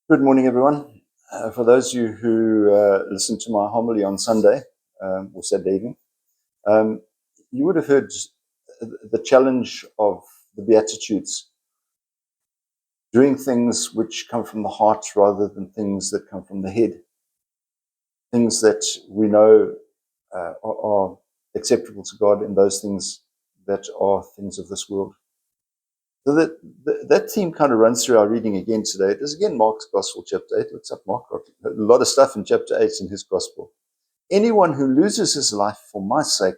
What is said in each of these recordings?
Good morning, everyone. For those of you who listened to my homily on Sunday, or Saturday evening, you would have heard the challenge of the Beatitudes, doing things which come from the heart rather than things that come from the head, things that we know are acceptable to God, and those things that are things of this world. So that theme kind of runs through our reading again today. It is again Mark's Gospel, chapter 8. Looks up Mark. A lot of stuff in chapter 8 in his Gospel. Anyone who loses his life for my sake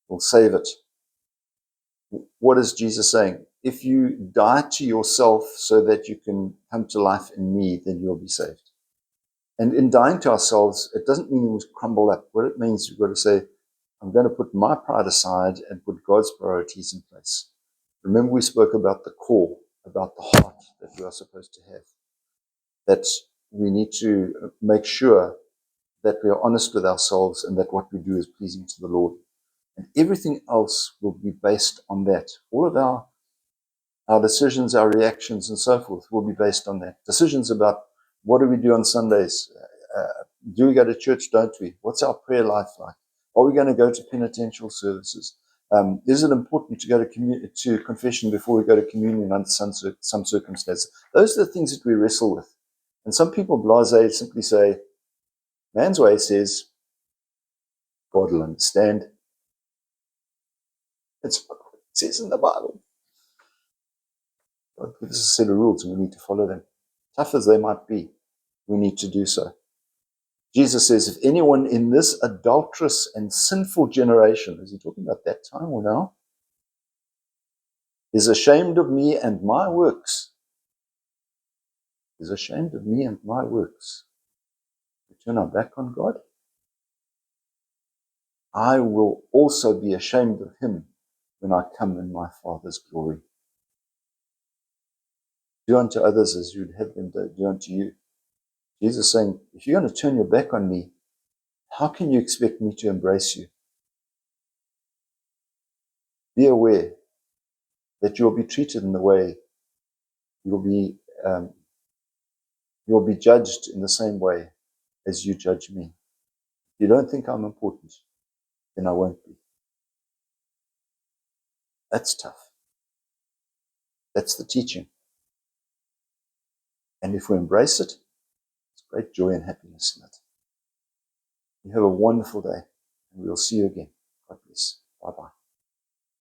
will save it. What is Jesus saying? If you die to yourself so that you can come to life in me, then you'll be saved. And in dying to ourselves, it doesn't mean we crumble up. What it means, we've got to say, I'm going to put my pride aside and put God's priorities in place. Remember, we spoke about the core, about the heart that we are supposed to have. That we need to make sure that we are honest with ourselves and that what we do is pleasing to the Lord. And everything else will be based on that. All of our decisions, our reactions, and so forth will be based on that. Decisions about what do we do on Sundays? Do we go to church? Don't we? What's our prayer life like? Are we going to go to penitential services? Is it important to go to confession before we go to communion under some circumstances? Those are the things that we wrestle with. And some people, blasé, simply say, man's way says, God will understand. It's what it says in the Bible. God gives us a set of rules and we need to follow them. Tough as they might be, we need to do so. Jesus says, if anyone in this adulterous and sinful generation, is he talking about that time or now, is ashamed of me and my works, we turn our back on God, I will also be ashamed of him when I come in my Father's glory. Do unto others as you'd have them do unto you. Jesus is saying, if you're going to turn your back on me, how can you expect me to embrace you? Be aware that you'll be treated in the way, you'll be judged in the same way as you judge me. If you don't think I'm important, then I won't be. That's tough. That's the teaching. And if we embrace it, it's great joy and happiness in it. You have a wonderful day, and we'll see you again. God bless. Bye-bye.